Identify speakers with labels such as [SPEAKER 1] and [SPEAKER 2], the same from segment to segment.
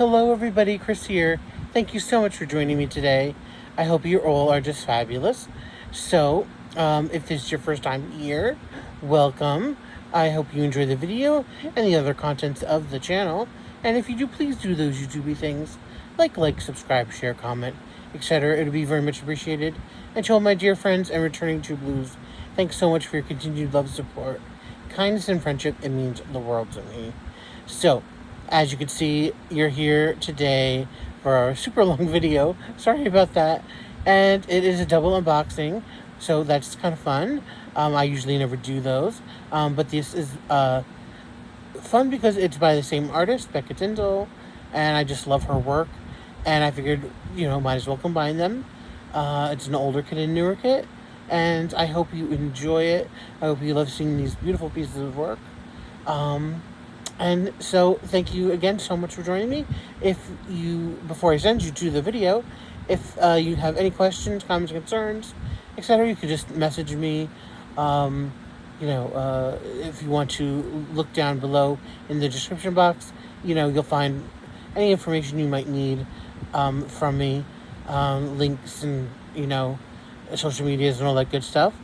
[SPEAKER 1] Hello everybody, Chris here. Thank you so much for joining me today. I hope you all are just fabulous. So, if this is your first time here, welcome. I hope you enjoy the video and the other contents of the channel. And if you do, please do those YouTubey things like, subscribe, share, comment, etc. It would be very much appreciated. And to all my dear friends and returning True Blues, thanks so much for your continued love, support, kindness, and friendship. It means the world to me. So, as you can see, you're here today for a super long video. Sorry about that. And it is a double unboxing, so that's kind of fun. I usually never do those. But this is fun because it's by the same artist, Becca Tindol, and I just love her work. And I figured, might as well combine them. It's an older kit and newer kit, and I hope you enjoy it. I hope you love seeing these beautiful pieces of work. And so, thank you again so much for joining me. Before I send you to the video, if you have any questions, comments, concerns, etc., you could just message me. If you want to look down below in the description box, you'll find any information you might need from me, links and, social medias and all that good stuff.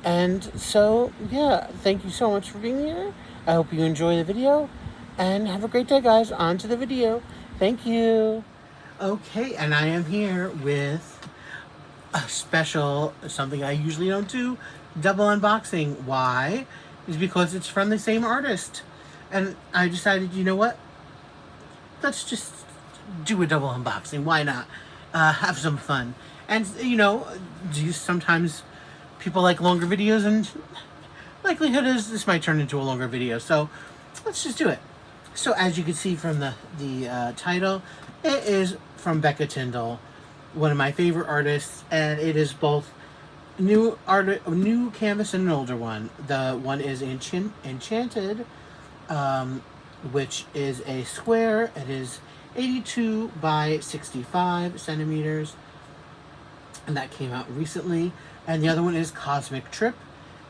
[SPEAKER 1] And so, yeah, thank you so much for being here. I hope you enjoy the video, and have a great day, guys. On to the video. Thank you. Okay, and I am here with a special, something I usually don't do, double unboxing. Why? Is because it's from the same artist. And I decided, you know what? Let's just do a double unboxing. Why not? Have some fun. And, sometimes people like longer videos, and likelihood is this might turn into a longer video, so let's just do it. So as you can see from the title, it is from Becca Tindol, one of my favorite artists, and it is both a new canvas and an older one. The one is Enchanted, which is a square. It is 82 by 65 centimeters, and that came out recently. And the other one is Cosmic Trip,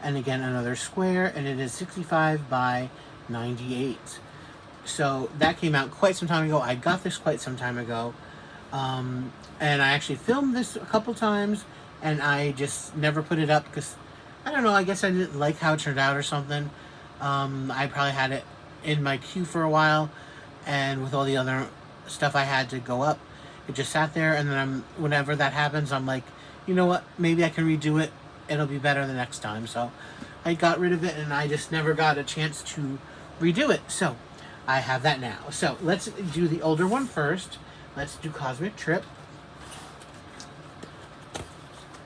[SPEAKER 1] and again another square, and it is 65 by 98. So that came out quite some time ago. I got this quite some time ago, and I actually filmed this a couple times, and I just never put it up because, I don't know, I guess I didn't like how it turned out or something. I probably had it in my queue for a while, and with all the other stuff I had to go up, it just sat there, and then whenever that happens, I'm like, you know what, maybe I can redo it. It'll be better the next time. So I got rid of it, and I just never got a chance to redo it. So I have that now. So let's do the older one first. Let's do Cosmic Trip.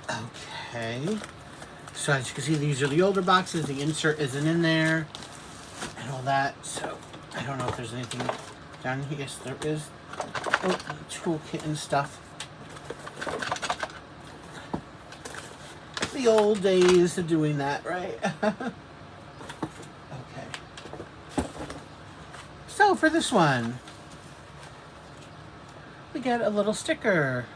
[SPEAKER 1] Okay. So as you can see, these are the older boxes. The insert isn't in there and all that. So I don't know if there's anything down here. Yes, there is. Oh, toolkit and stuff. The old days of doing that, right? Okay. So for this one, we get a little sticker.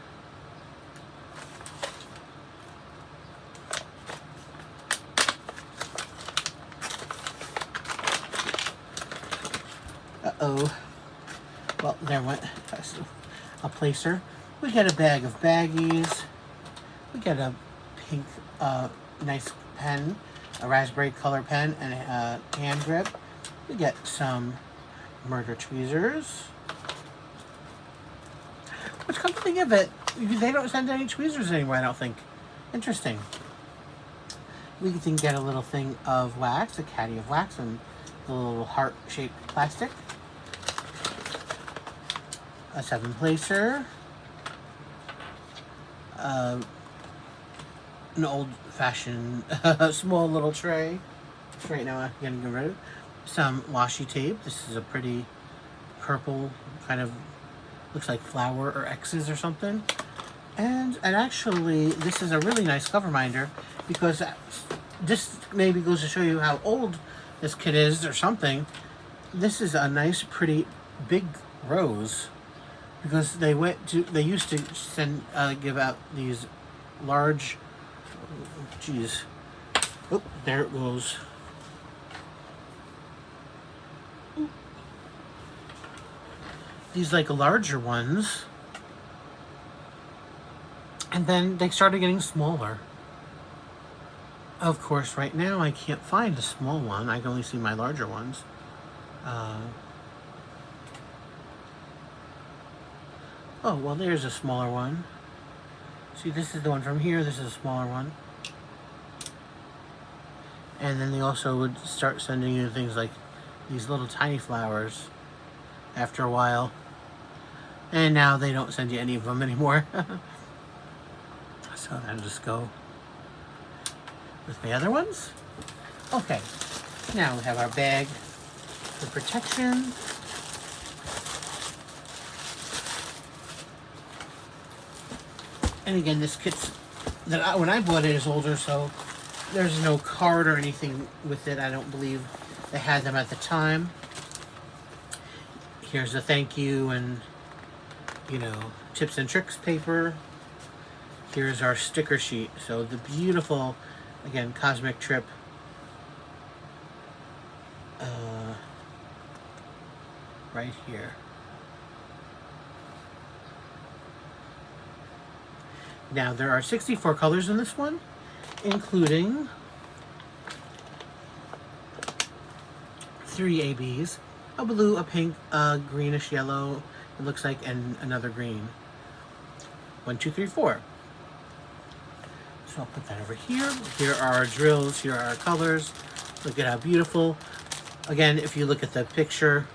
[SPEAKER 1] Uh-oh. Well, there went a placer. We get a bag of baggies. We get a pink, nice pen, a raspberry color pen, and a hand grip. We get some murder tweezers. Which, come to think of it, they don't send any tweezers anymore, I don't think. Interesting. We can get a little thing of wax, a caddy of wax, and a little heart-shaped plastic. A 7-placer. An old-fashioned small little tray. Right now I'm getting rid of. Some washi tape. This is a pretty purple, kind of looks like flower or X's or something. And actually, this is a really nice cover minder, because this maybe goes to show you how old this kit is or something. This is a nice, pretty big rose, because they used to give out these large, geez, oh, there it goes. these like larger ones, and then they started getting smaller. Of course, right now I can't find a small one. I can only see my larger ones. Oh, well, there's a smaller one. See, this is the one from here. This is a smaller one. And then they also would start sending you things like these little tiny flowers after a while. And now they don't send you any of them anymore. So I'll just go with the other ones. Okay, now we have our bag for protection. And again, this kit's that when I bought it is older, so there's no card or anything with it. I don't believe they had them at the time. Here's a thank you and, you know, tips and tricks paper. Here's our sticker sheet. So the beautiful, again, Cosmic Trip right here. Now, there are 64 colors in this one, including 3 ABs, a blue, a pink, a greenish yellow, it looks like, and another green. 1, 2, 3, 4. So I'll put that over here. Here are our drills, here are our colors. Look at how beautiful. Again, if you look at the picture,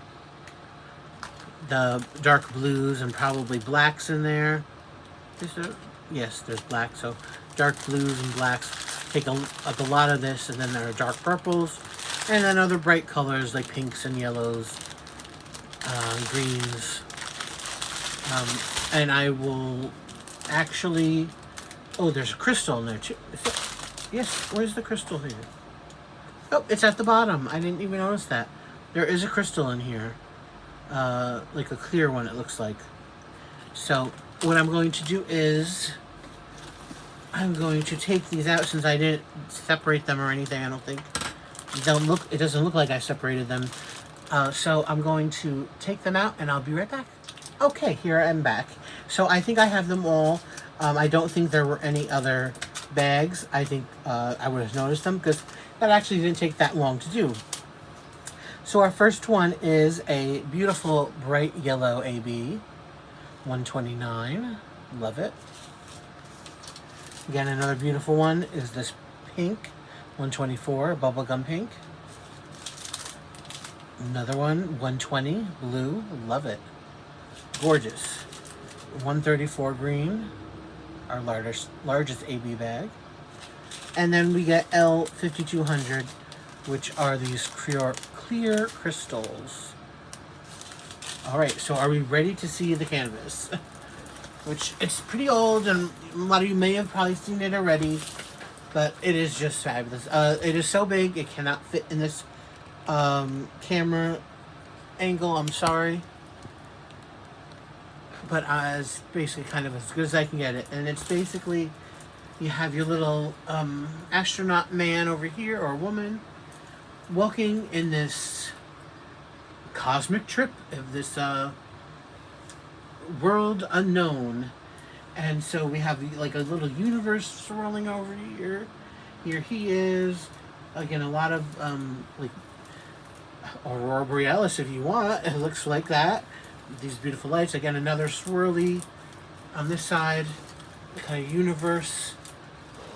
[SPEAKER 1] the dark blues and probably blacks in there. Yes, there's black, so dark blues and blacks take up a lot of this, and then there are dark purples, and then other bright colors like pinks and yellows, greens, and I will actually, oh, there's a crystal in there too. Yes, where's the crystal here? Oh, it's at the bottom. I didn't even notice that. There is a crystal in here, like a clear one it looks like. So what I'm going to do is I'm going to take these out, since I didn't separate them or anything. I don't think it doesn't look like I separated them. So I'm going to take them out and I'll be right back. Okay, here I'm back. So I think I have them all. I don't think there were any other bags. I think I would have noticed them because that actually didn't take that long to do. So our first one is a beautiful bright yellow AB. 129. Love it. Again, another beautiful one is this pink. 124. Bubblegum pink. Another one. 120. Blue. Love it. Gorgeous. 134 green. Our largest AB bag. And then we get L5200, which are these clear crystals. Alright, so are we ready to see the canvas? Which, it's pretty old, and a lot of you may have probably seen it already, but it is just fabulous. It is so big, it cannot fit in this camera angle, I'm sorry. But it's basically kind of as good as I can get it. And it's basically, you have your little astronaut man over here, or woman, walking in this cosmic trip of this world unknown. And so we have like a little universe swirling over here. Here he is. Again, a lot of like Aurora Borealis if you want. It looks like that. These beautiful lights. Again, another swirly on this side. Kind of universe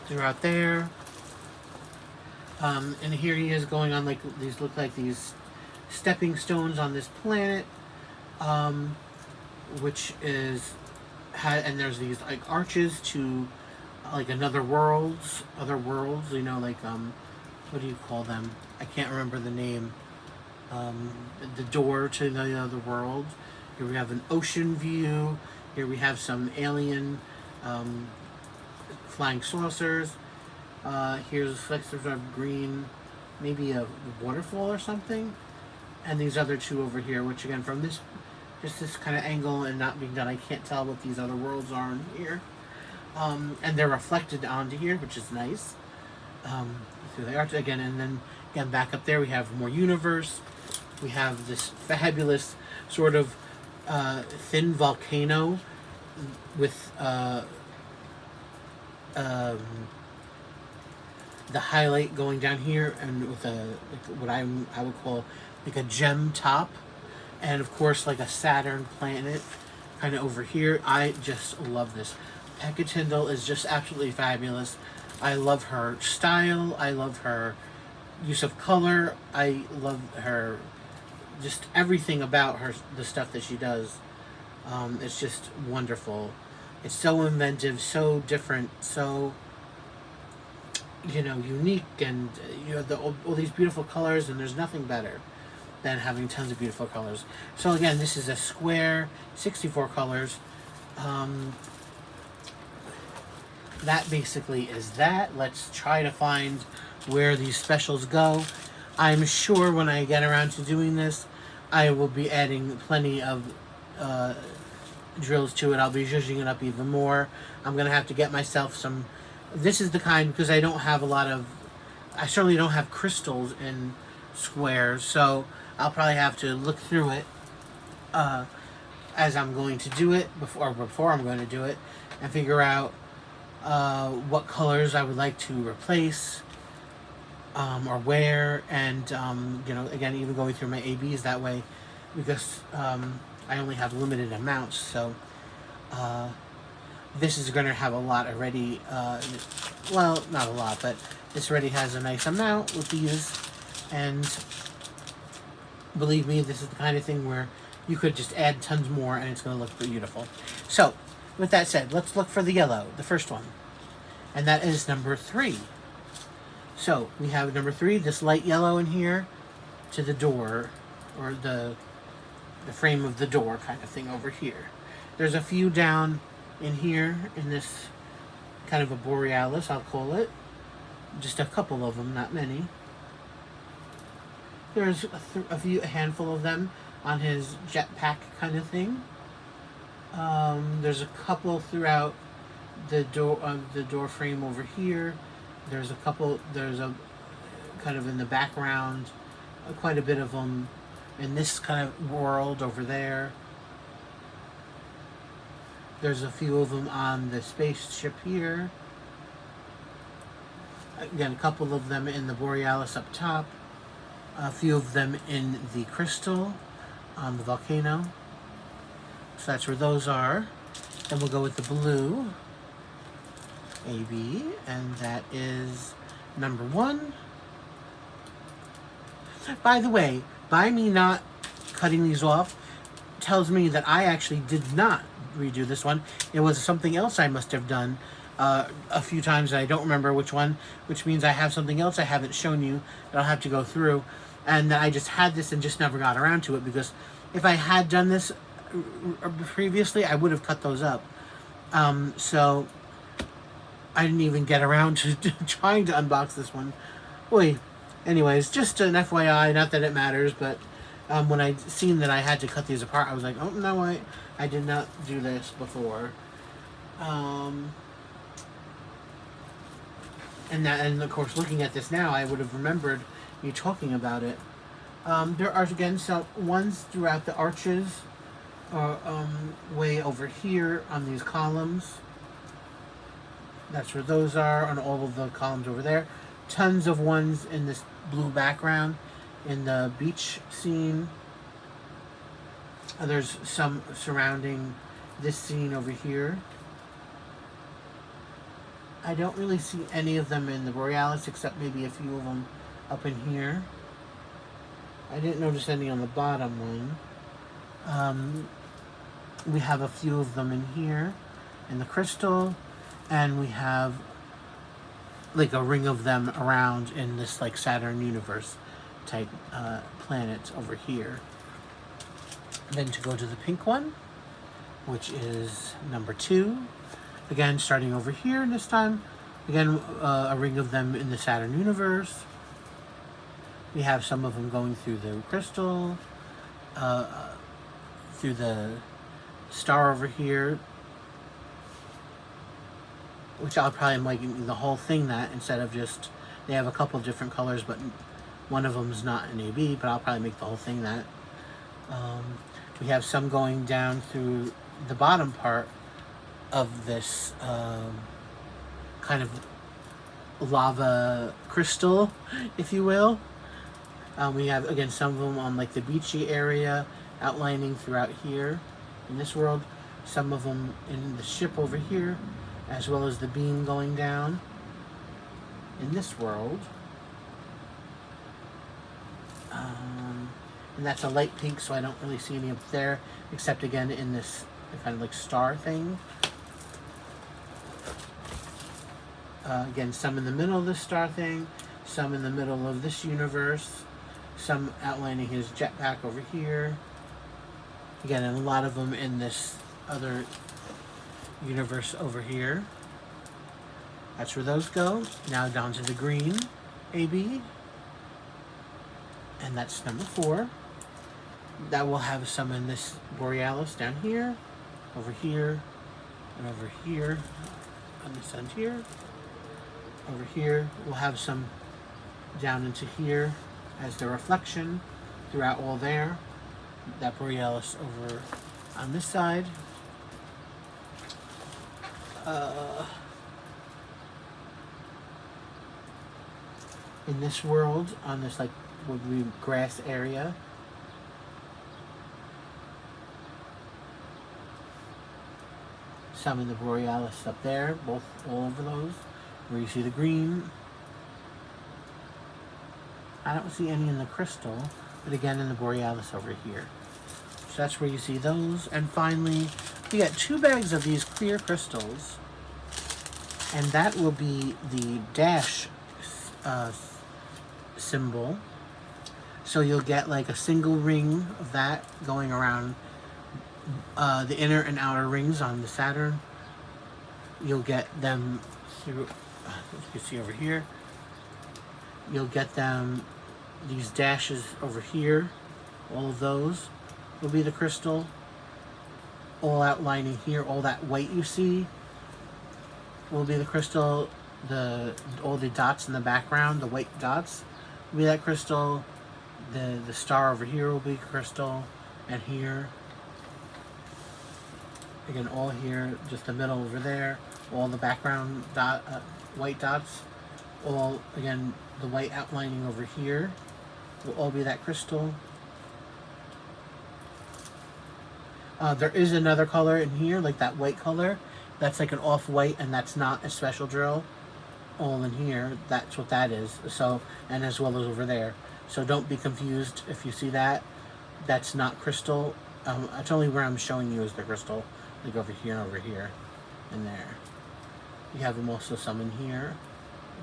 [SPEAKER 1] throughout there. And here he is going on like these, look like these stepping stones on this planet, which is and there's these like arches to like other worlds, you know, like what do you call them? I can't remember the name. The door to the other world. Here we have an ocean view. Here we have some alien flying saucers. Here's sort of green, maybe a waterfall or something. And these other two over here, which again, from this, just this kind of angle and not being done, I can't tell what these other worlds are in here. And they're reflected onto here, which is nice. Through the arch again, and then again, back up there we have more universe. We have this fabulous sort of thin volcano with um, the highlight going down here, and with what I would call like a gem top, and of course like a Saturn planet kind of over here. I just love this. Becca Tindol is just absolutely fabulous. I love her style. I love her use of color. I love her, just everything about her, the stuff that she does. It's just wonderful. It's so inventive, so different, so unique, and all these beautiful colors. And there's nothing better than having tons of beautiful colors. So again, this is a square, 64 colors. That basically is that. Let's try to find where these specials go. I'm sure when I get around to doing this, I will be adding plenty of drills to it. I'll be zhuzhing it up even more. I'm going to have to get myself some... This is the kind, because I don't have a lot of... I certainly don't have crystals in squares, so I'll probably have to look through it as I'm going to do it, before I'm going to do it, and figure out what colors I would like to replace, or where, and again, even going through my ABs that way, because I only have limited amounts. So this is going to have a lot already. Well, not a lot, but this already has a nice amount with these, and believe me, this is the kind of thing where you could just add tons more and it's going to look beautiful. So with that said, let's look for the yellow, the first one, and that is number 3. So we have number 3, this light yellow in here to the door, or the frame of the door kind of thing over here. There's a few down in here in this kind of a borealis, I'll call it. Just a couple of them, not many. There's a handful of them on his jetpack kind of thing. There's a couple throughout the door frame over here. There's a couple. There's a kind of in the background, quite a bit of them in this kind of world over there. There's a few of them on the spaceship here. Again, a couple of them in the borealis up top. A few of them in the crystal on the volcano. So that's where those are. Then we'll go with the blue AB, and that is number 1. By the way, by me not cutting these off tells me that I actually did not redo this one. It was something else I must have done a few times, and I don't remember which one, which means I have something else I haven't shown you that I'll have to go through, and I just had this and just never got around to it, because if I had done this previously, I would have cut those up. So I didn't even get around to trying to unbox this one. Boy, anyways, just an FYI, not that it matters, but when I seen that I had to cut these apart, I was like, oh no, I did not do this before. And of course, looking at this now, I would have remembered you talking about it. There are again some ones throughout the arches, way over here on these columns. That's where those are, on all of the columns over there. Tons of ones in this blue background in the beach scene. There's some surrounding this scene over here. I don't really see any of them in the borealis, except maybe a few of them up in here. I didn't notice any on the bottom one. We have a few of them in here in the crystal, and we have like a ring of them around in this like Saturn universe type planet over here. Then to go to the pink one, which is number 2. Again, starting over here this time. Again, a ring of them in the Saturn universe. We have some of them going through the crystal, through the star over here, which I'll probably make the whole thing that, instead of just, they have a couple of different colors, but one of them's not an AB, but I'll probably make the whole thing that. We have some going down through the bottom part of this kind of lava crystal, if you will. We have, again, some of them on like the beachy area, outlining throughout here in this world. Some of them in the ship over here, as well as the beam going down in this world. And that's a light pink, so I don't really see any up there, except again in this kind of like star thing. Again, some in the middle of the star thing, some in the middle of this universe, some outlining his jetpack over here. Again, and a lot of them in this other universe over here. That's where those go. Now down to the green AB. And that's number 4. That will have some in this Borealis down here, over here, and over here, on this end here. Over here, we'll have some down into here as the reflection throughout all there. That Borealis over on this side. In this world, on this like would be grass area. Some in the Borealis up there, both all over those, where you see the green. I don't see any in the crystal, but again in the Borealis over here. So that's where you see those. And finally, we got 2 bags of these clear crystals, and that will be the dash symbol. So you'll get like a single ring of that going around the inner and outer rings on the Saturn. You'll get them through, as you can see over here, you'll get them, these dashes over here, all of those will be the crystal, all outlining here, all that white you see will be the crystal, all the dots in the background, the white dots will be that crystal, the star over here will be crystal, and here, again, all here, just the middle over there, all the background white dots, all, again, the white outlining over here will all be that crystal. There is another color in here, like that white color. That's like an off-white, and that's not a special drill. All in here, that's what that is. So, and as well as over there. So don't be confused if you see that. That's not crystal. It's only where I'm showing you is the crystal. Like over here and over here. And there. You have them also some in here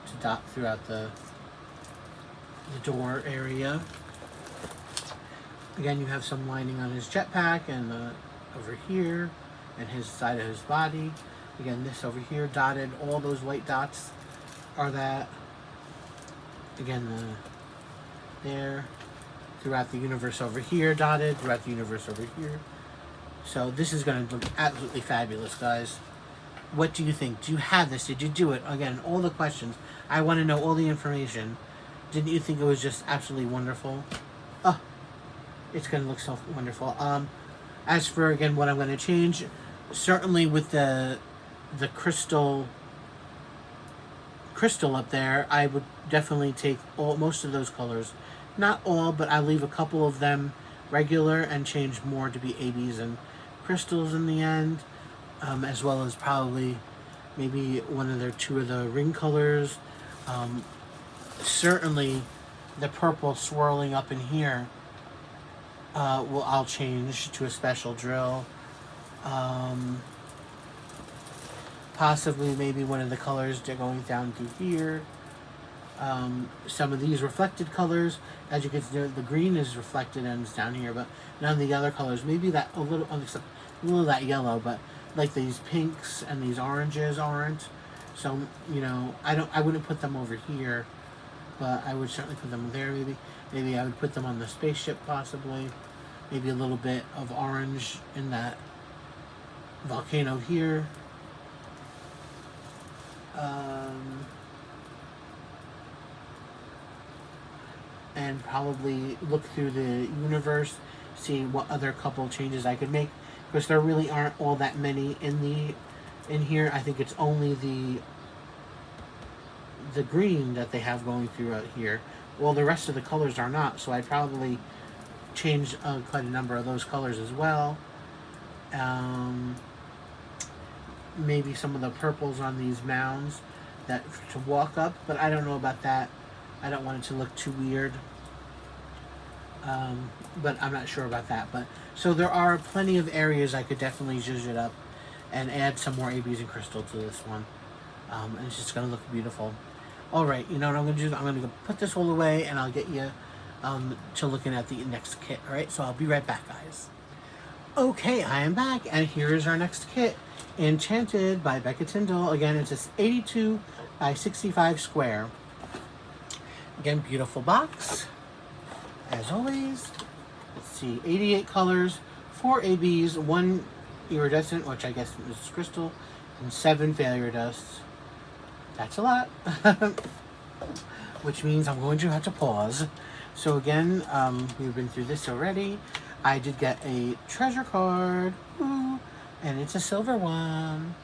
[SPEAKER 1] to dot throughout the door area. Again, you have some lining on his jetpack and over here and his side of his body. Again, this over here dotted, all those white dots are that. Again, there, throughout the universe over here, dotted, throughout the universe over here. So this is going to look absolutely fabulous, guys. What do you think? Do you have this? Did you do it? Again, all the questions. I want to know all the information. Didn't you think it was just absolutely wonderful? Oh, it's going to look so wonderful. As for, again, what I'm going to change, certainly with the crystal up there, I would definitely take most of those colors. Not all, but I'll leave a couple of them regular and change more to be ABs and crystals in the end, as well as probably maybe two of the ring colors. Certainly the purple swirling up in here I'll change to a special drill. Possibly maybe one of the colors going down through here. Some of these reflected colors, as you can see, the green is reflected and it's down here, but none of the other colors. Maybe that a little of that yellow, but like these pinks and these oranges aren't. So I wouldn't put them over here, but I would certainly put them there. Maybe I would put them on the spaceship possibly. Maybe a little bit of orange in that volcano here. And probably look through the universe see what other couple changes I could make, because there really aren't all that many in here. I think it's only the green that they have going throughout here. Well, the rest of the colors are not, so I'd probably change quite a number of those colors as well. Maybe some of the purples on these mounds that to walk up, but I don't know about that. I don't want it to look too weird. But I'm not sure about that. But so there are plenty of areas I could definitely zhuzh it up and add some more ABs and crystal to this one. And it's just going to look beautiful. All right, you know what I'm going to do? I'm going to put this all away, and I'll get you to looking at the next kit. All right, so I'll be right back, guys. Okay, I am back, and here is our next kit. Enchanted by Becca Tindol. Again, it's this 82 by 65 square. Again, beautiful box. As always, let's see, 88 colors, 4 ABs, 1 iridescent, which I guess is crystal, and 7 failure dusts. That's a lot. Which means I'm going to have to pause. So again, we've been through this already. I did get a treasure card. Ooh, and it's a silver one.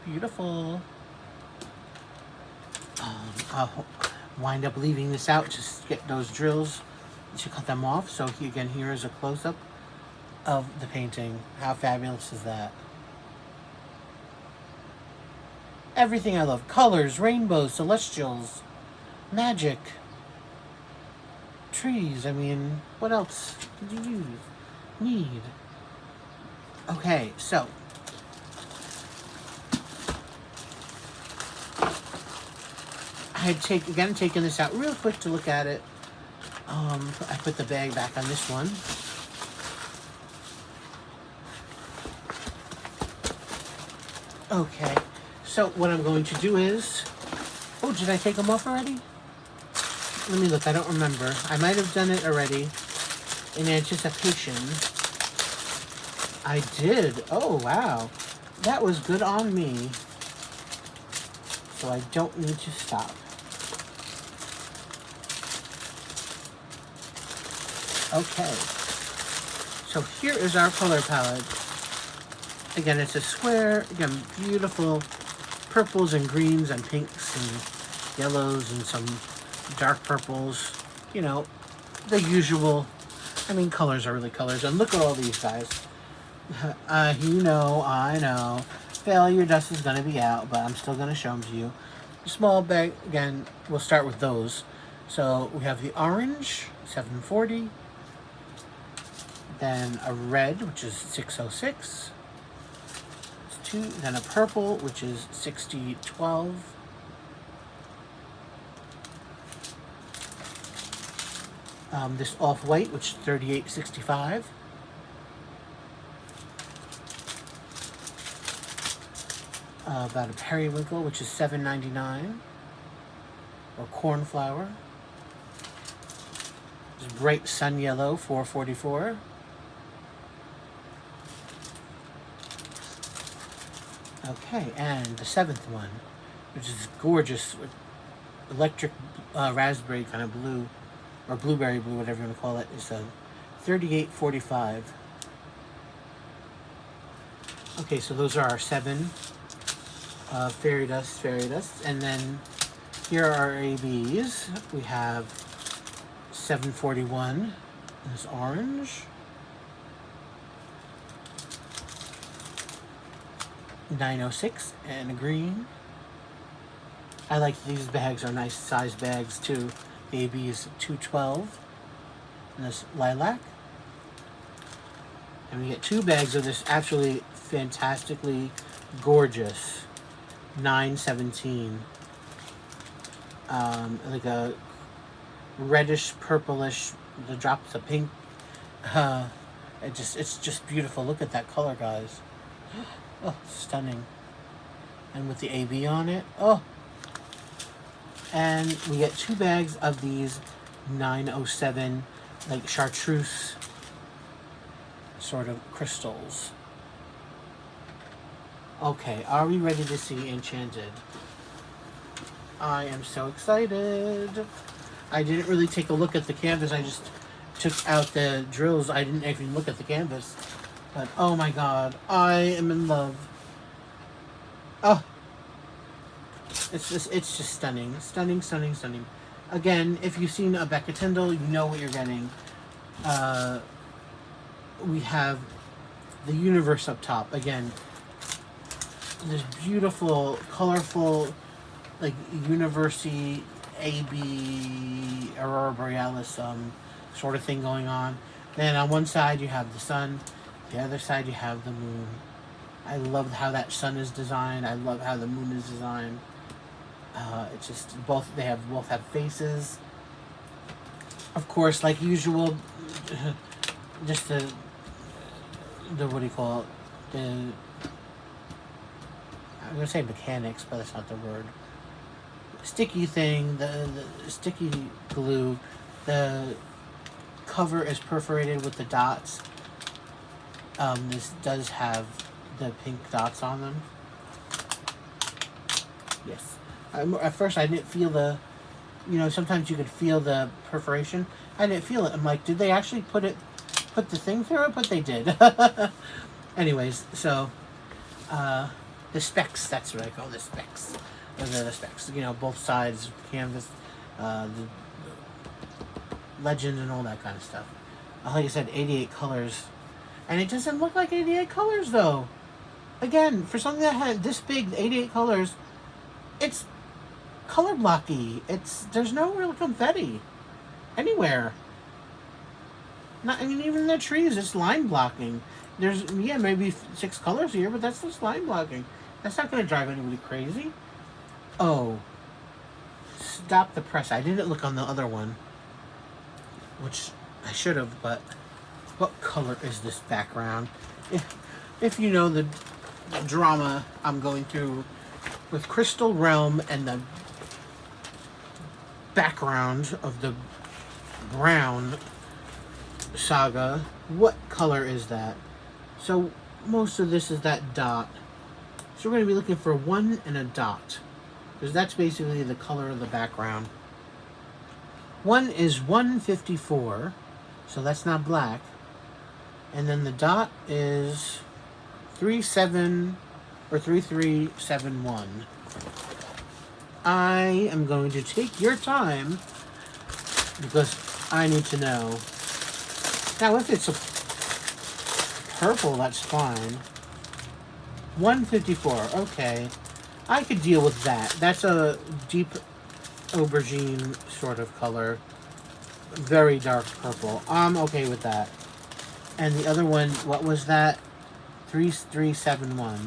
[SPEAKER 1] Beautiful. I'll wind up leaving this out to get those drills to cut them off. So again, here is a close-up of the painting. How fabulous is that? Everything I love. Colors, rainbows, celestials, magic, trees. I mean, what else did you need? Okay, so I had taken this out real quick to look at it. I put the bag back on this one. Okay, so what I'm going to do is, oh, did I take them off already? Let me look, I don't remember. I might have done it already in anticipation. I did. Oh, wow. That was good on me. So I don't need to stop. Okay. So here is our color palette. Again, it's a square. Again, beautiful purples and greens and pinks and yellows and some dark purples. You know, the usual. I mean, colors are really colors. And look at all these guys. You know, I know. Failure dust is going to be out, but I'm still going to show them to you. Small bag, again, we'll start with those. So we have the orange, 740. Then a red, which is 606. That's 2. Then a purple, which is 6012. This off-white, which is 3865. About a periwinkle, which is $7.99, or cornflower. This bright sun yellow, $4.44. Okay, and the 7th one, which is gorgeous, electric raspberry kind of blue, or blueberry blue, whatever you want to call it, is a $38.45. Okay, so those are our 7. Fairy dust, and then here are our ABs. We have 741, this orange, 906, and a green. I like these bags, are nice size bags too. The AB is 212, and this lilac. And we get 2 bags of this absolutely fantastically gorgeous 917, like a reddish purplish, the drops of pink. It's just beautiful. Look at that color, guys. Oh, stunning. And with the AB on it, oh. And we get 2 bags of these 907, like chartreuse sort of crystals. Okay, are we ready to see Enchanted? I am so excited. I didn't really take a look at the canvas. I just took out the drills, I didn't even look at the canvas. But oh my god, I am in love. Oh, it's just stunning, stunning, stunning, stunning. Again, if you've seen a Becca Tindol, you know what you're getting. We have the universe up top again. This beautiful, colorful, like university AB Aurora Borealis sort of thing going on. Then on one side you have the sun, the other side you have the moon. I love how that sun is designed. I love how the moon is designed. It's just both have faces. Of course, like usual, just the what do you call it? I'm gonna say mechanics, but that's not the word. Sticky thing, the sticky glue. The cover is perforated with the dots. This does have the pink dots on them. Yes. At first I didn't feel the, sometimes you could feel the perforation. I didn't feel it. I'm like, did they actually put the thing through it? But they did. Anyways, so, the specs, that's what I call the specs. The specs, both sides of the canvas, the legend and all that kind of stuff. Like I said, 88 colors. And it doesn't look like 88 colors, though. Again, for something that had this big, 88 colors, it's color blocky. There's no real confetti anywhere. Even the trees, it's line blocking. There's, maybe 6 colors here, but that's just line blocking. That's not going to drive anybody crazy. Oh. Stop the press. I didn't look on the other one, which I should have, but what color is this background? If you know the drama I'm going through with Crystal Realm and the background of the brown saga, what color is that? So most of this is that dot. So we're going to be looking for 1 and a dot, because that's basically the color of the background. 1 is 154, so that's not black. And then the dot is 37 or 3371. I am going to take your time because I need to know. Now, if it's a purple, that's fine. 154, okay. I could deal with that. That's a deep aubergine sort of color. Very dark purple. I'm okay with that. And the other one, what was that? 3371.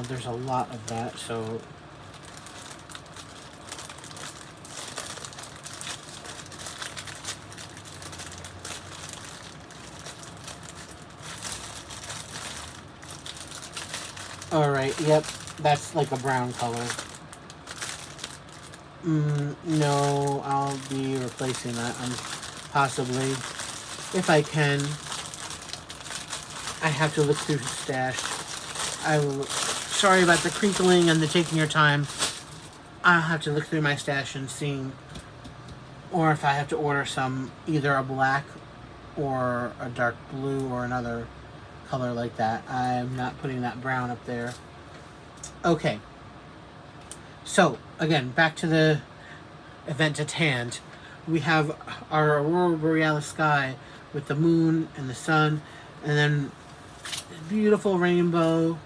[SPEAKER 1] There's a lot of that, so... Alright, yep, that's like a brown color. No, I'll be replacing that, possibly. If I can. I have to look through his stash. Sorry about the crinkling and the taking your time. I'll have to look through my stash and see, or if I have to order some, either a black or a dark blue or another color like that. I'm not putting that brown up there. Okay. So, again, back to the event at hand. We have our Aurora Borealis sky with the moon and the sun, and then a beautiful rainbow,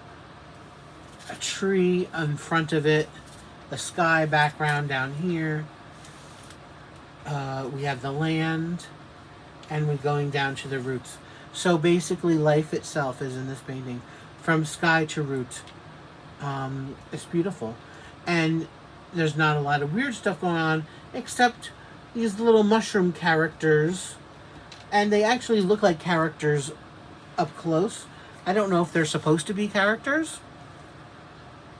[SPEAKER 1] a tree in front of it, the sky background down here. We have the land, and we're going down to the roots. So basically life itself is in this painting, from sky to root. It's beautiful. And there's not a lot of weird stuff going on, except these little mushroom characters. And they actually look like characters up close. I don't know if they're supposed to be characters.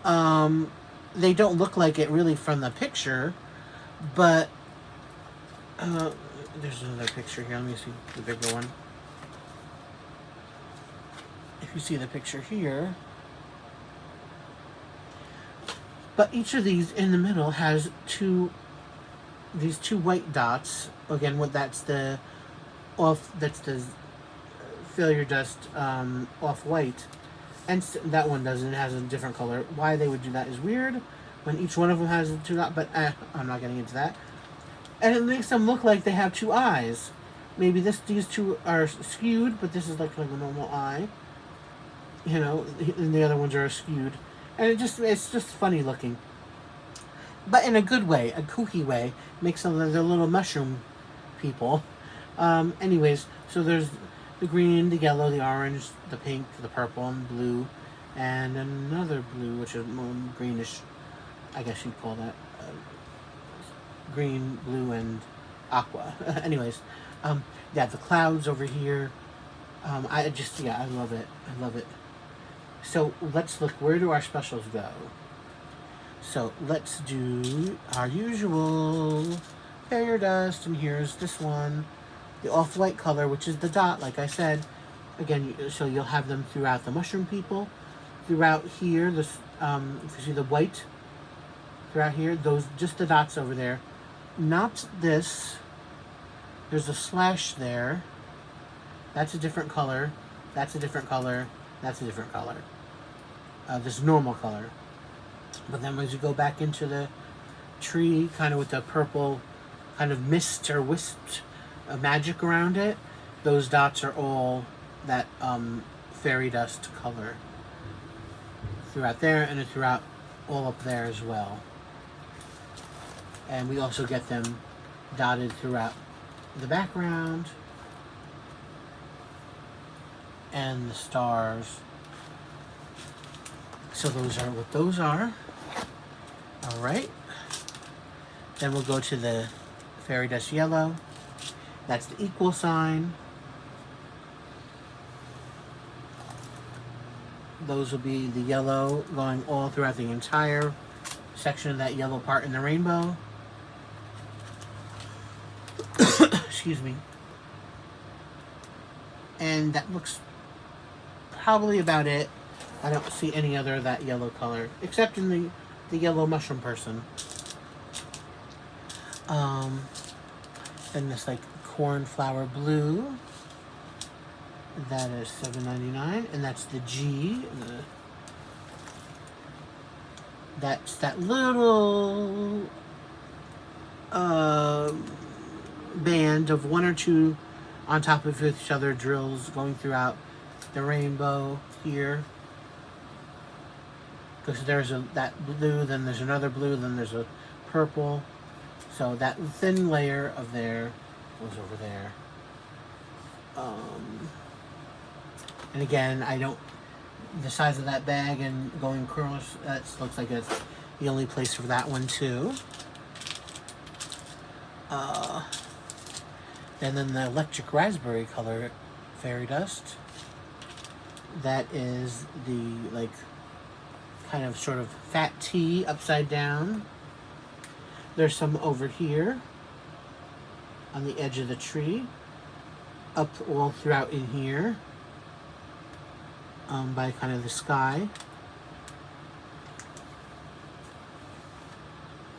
[SPEAKER 1] They don't look like it really from the picture. But, there's another picture here. Let me see the bigger one. If you see the picture here. But each of these in the middle has 2 these two white dots, again, that's the failure dust off white, and that one doesn't. It has a different color. Why they would do that is weird when each one of them has two dots, but I'm not getting into that. And it makes them look like they have two eyes. Maybe these two are skewed, but this is like a normal eye. You know, and the other ones are skewed. And it's just funny looking. But in a good way, a kooky way. Makes them, they're little mushroom people. Anyways, so there's the green, the yellow, the orange, the pink, the purple, and blue. And another blue, which is more greenish. I guess you'd call that. Green, blue, and aqua. Anyways, yeah, the clouds over here. I love it. I love it. So let's look. Where do our specials go? So let's do our usual failure dust, and here's this one, the off-white color, which is the dot, like I said. Again, so you'll have them throughout the mushroom people, throughout here. This, if you see the white throughout here, those just the dots over there. Not this. There's a slash there. That's a different color. That's a different color. That's a different color. This normal color. But then as you go back into the tree, kind of with the purple kind of mist or wisped magic around it, those dots are all that fairy dust color throughout there, and throughout all up there as well. And we also get them dotted throughout the background and the stars. So those are what those are. All right. Then we'll go to the fairy dust yellow. That's the equal sign. Those will be the yellow going all throughout the entire section of that yellow part in the rainbow. Excuse me. And that looks probably about it. I don't see any other of that yellow color, except in the yellow mushroom person. And this like cornflower blue. That is $7.99, and that's the G. That's that little band of one or two on top of each other drills going throughout the rainbow here. Because there's that blue, then there's another blue, then there's a purple. So that thin layer of there goes over there. And again, the size of that bag and going across, that looks like it's the only place for that one too. And then the electric raspberry color fairy dust. That is the like kind of sort of fat T upside down. There's some over here on the edge of the tree, up all throughout in here, by kind of the sky,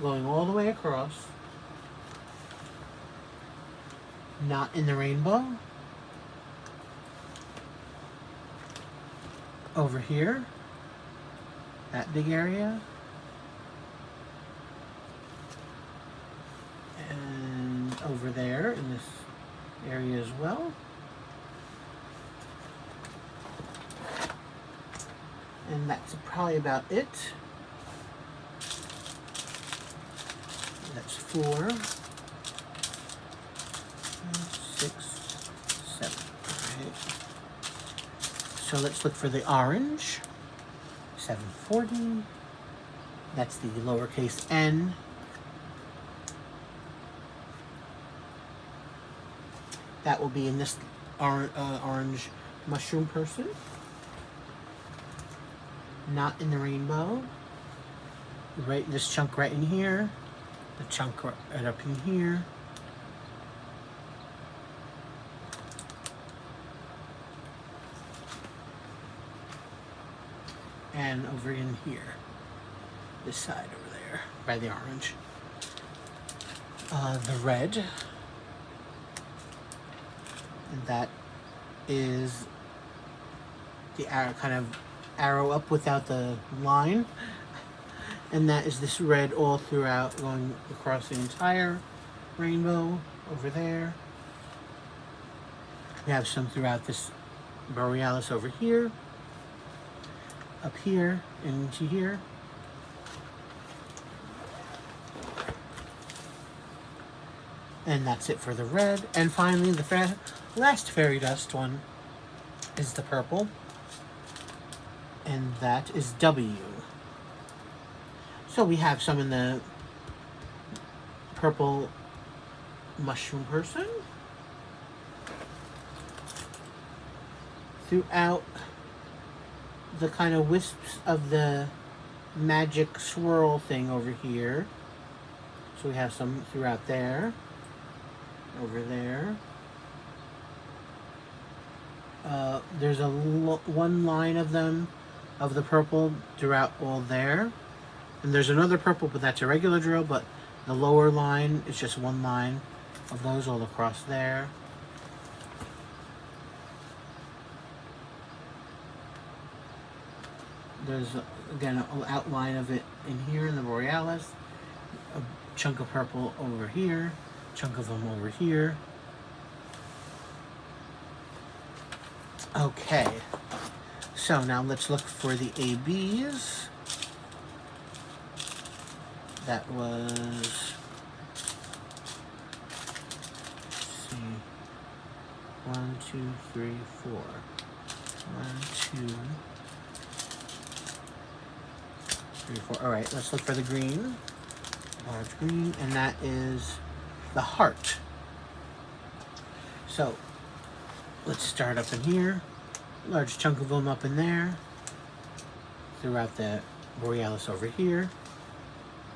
[SPEAKER 1] going all the way across. Not in the rainbow. Over here, that big area. And over there in this area as well. And that's probably about it. That's 4, 6, 7. All right. So let's look for the orange. 740. That's the lowercase n. That will be in this orange mushroom person. Not in the rainbow. Right, this chunk right in here. The chunk right up in here. And over in here. This side over there, by the orange. the red. And that is the arrow, kind of arrow up without the line. And that is this red all throughout, going across the entire rainbow over there. We have some throughout this borealis over here, up here, and into here. And that's it for the red. And finally, the last fairy dust one is the purple. And that is W. So we have some in the purple mushroom person. Throughout the kind of wisps of the magic swirl thing over here. So we have some throughout there. Over there. There's one line of them, of the purple, throughout all there. And there's another purple, but that's a regular drill, but the lower line is just one line of those all across there. There's, again, an outline of it in here in the borealis. A chunk of purple over here. Chunk of them over here. Okay. So now let's look for the ABs. That was, let's see, 1, 2, 3, 4. 1, 2, 3, 4. All right, let's look for the green. Large green, and that is the heart. So let's start up in here. Large chunk of them up in there. Throughout the borealis over here.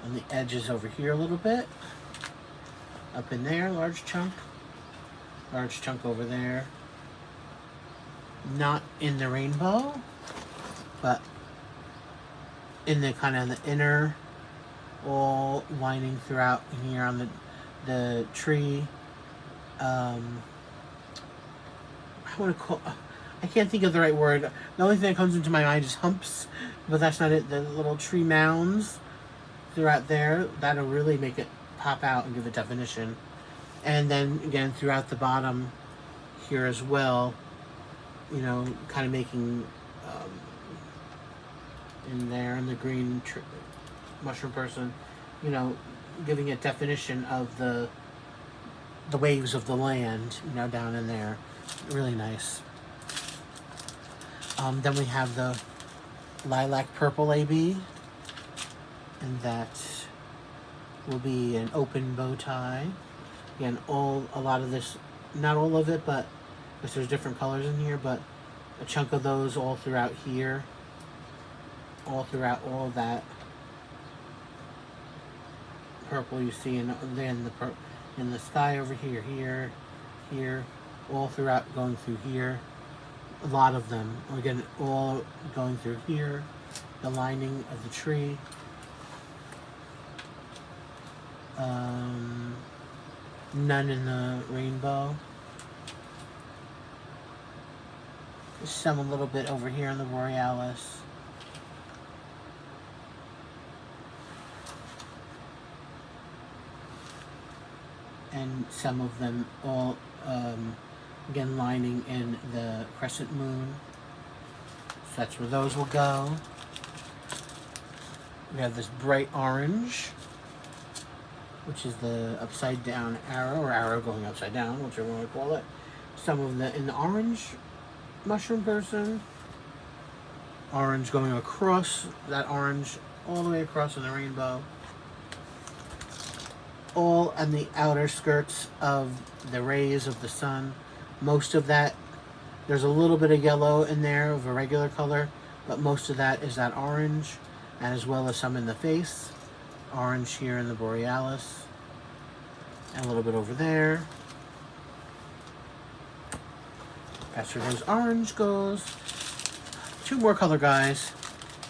[SPEAKER 1] On the edges over here a little bit. Up in there, large chunk. Large chunk over there. Not in the rainbow, but in the kind of the inner, all lining throughout in here on the tree. I want to call, I can't think of the right word. The only thing that comes into my mind is humps, but that's not it. The little tree mounds throughout there, that'll really make it pop out and give it definition. And then again throughout the bottom here as well, you know, kind of making in there in the green mushroom person, you know, giving it definition of the waves of the land, you know, down in there. Really nice. Then we have the lilac purple AB, and that will be an open bow tie. Again, a lot of this, not all of it, but because there's different colors in here, but a chunk of those all throughout here, all throughout all of that purple you see, and then in the sky over here, here, all throughout going through here. A lot of them, again, all going through here, the lining of the tree. None in the rainbow. Some a little bit over here in the borealis. And some of them all, again, lining in the crescent moon. So that's where those will go. We have this bright orange, which is the upside down arrow, or arrow going upside down, whichever one we call it. Some of the in the orange mushroom person. Orange going across, that orange all the way across in the rainbow. All on the outer skirts of the rays of the sun. Most of that, there's a little bit of yellow in there of a regular color, but most of that is that orange, and as well as some in the face. Orange here in the borealis, and a little bit over there. That's where those orange goes. Two more color guys,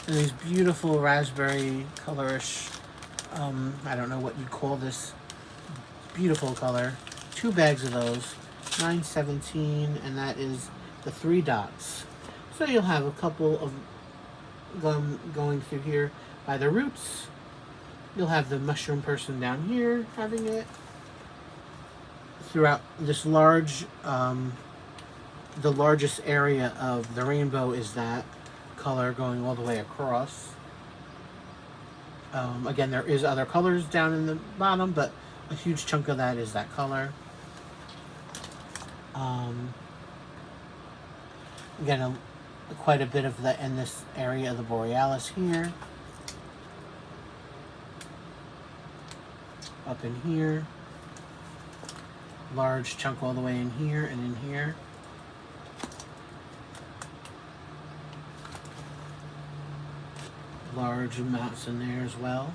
[SPEAKER 1] and these beautiful raspberry colorish, I don't know what you'd call this, beautiful color. 2 bags of those, $9.17, and that is the 3 dots. So you'll have a couple of going through here by the roots. You'll have the mushroom person down here having it. Throughout this large, the largest area of the rainbow is that color going all the way across. Again, there is other colors down in the bottom, but a huge chunk of that is that color. Again, quite a bit of that in this area of the borealis here. Up in here. Large chunk all the way in here and in here. Large amounts in there as well.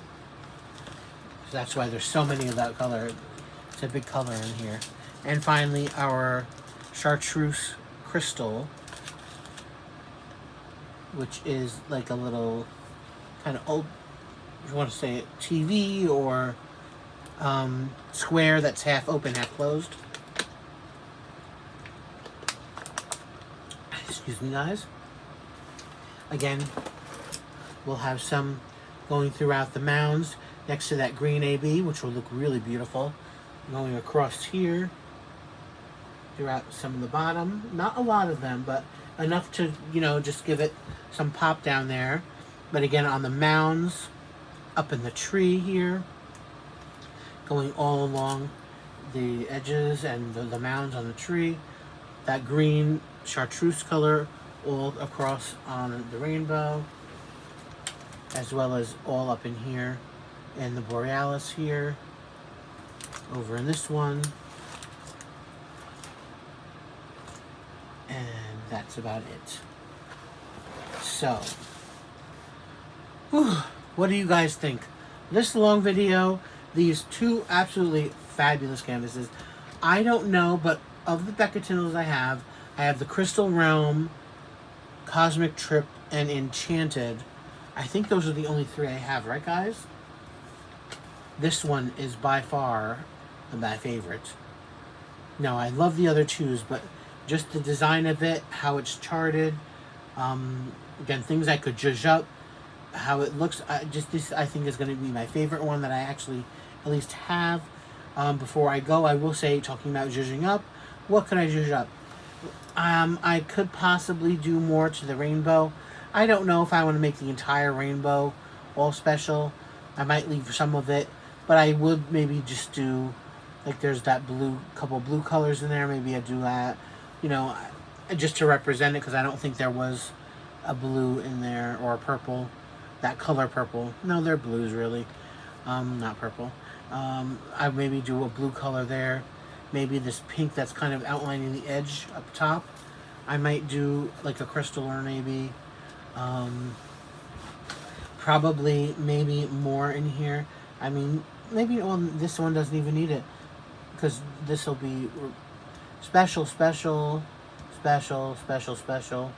[SPEAKER 1] So that's why there's so many of that color. It's a big color in here. And finally, our chartreuse crystal, which is like a little kind of old, if you want to say it, TV or square that's half open, half closed. Excuse me, guys. Again, we'll have some going throughout the mounds next to that green AB, which will look really beautiful. Going across here, throughout some of the bottom. Not a lot of them, but enough to, you know, just give it some pop down there. But again, on the mounds, up in the tree here, going all along the edges and the mounds on the tree. That green chartreuse color all across on the rainbow, as well as all up in here in the borealis here, over in this one, and that's about it. So, what do you guys think? This long video, these 2 absolutely fabulous canvases. I don't know, but of the Becca Tindals I have the Crystal Realm, Cosmic Trip, and Enchanted. I think those are the only 3 I have, right guys? This one is by far my favorite. Now, I love the other 2s, but just the design of it, how it's charted, again, things I could judge up, how it looks, this I think is going to be my favorite one that I actually at least have. Before I go, I will say, talking about zhuzhing up, what could I zhuzh up? I could possibly do more to the rainbow. I don't know if I want to make the entire rainbow all special. I might leave some of it, but I would maybe just do, like there's that blue, couple blue colors in there, maybe I'd do that, you know, just to represent it, because I don't think there was a blue in there, or a purple, that color purple. No, they're blues really, not purple. I maybe do a blue color there. Maybe this pink that's kind of outlining the edge up top. I might do like a crystal, or maybe probably maybe more in here. I mean, maybe on this one doesn't even need it, because this will be special, special, special, special, special.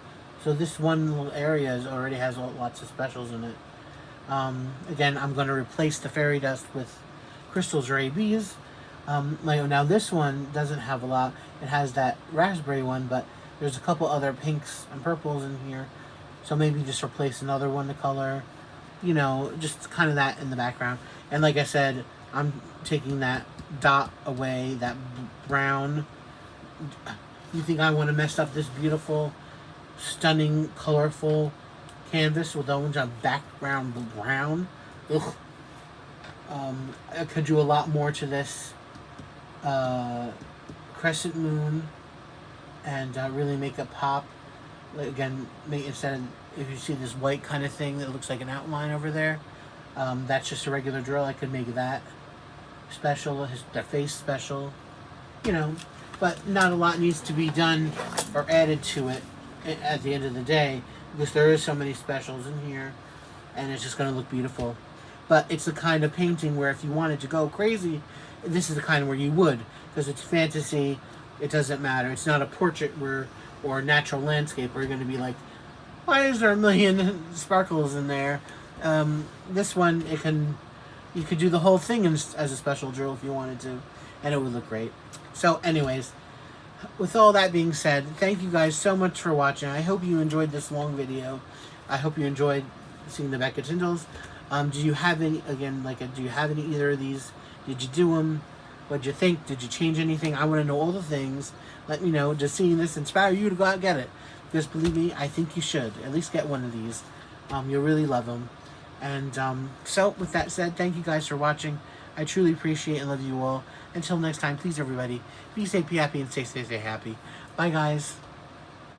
[SPEAKER 1] So this one little area already has lots of specials in it. Again, I'm going to replace the fairy dust with crystals or ABs. Now this one doesn't have a lot. It has that raspberry one, but there's a couple other pinks and purples in here. So maybe just replace another one to color. You know, just kind of that in the background. And like I said, I'm taking that dot away, that brown. You think I want to mess up this beautiful, stunning, colorful canvas with a background brown? Ugh. I could do a lot more to this crescent moon and really make it pop. Like, again, instead of, if you see this white kind of thing that looks like an outline over there, that's just a regular drill. I could make that special, their face special, you know, but not a lot needs to be done or added to it at the end of the day, because there is so many specials in here, and it's just going to look beautiful. But it's the kind of painting where if you wanted to go crazy, this is the kind where you would, because it's fantasy. It doesn't matter. It's not a portrait or a natural landscape where you're going to be like, why is there a million sparkles in there? This one, you could do the whole thing as a special drill if you wanted to, and it would look great. So anyways, with all that being said, thank you guys so much for watching. I hope you enjoyed this long video. I hope you enjoyed seeing the Becca Tindols. Do you have any, again, do you have any either of these? Did you do them? What'd you think? Did you change anything? I want to know all the things. Let me know. Does seeing this inspire you to go out and get it? Because believe me, I think you should. At least get one of these. You'll really love them. And so, with that said, thank you guys for watching. I truly appreciate and love you all. Until next time, please everybody, be safe, be happy, and stay happy. Bye guys.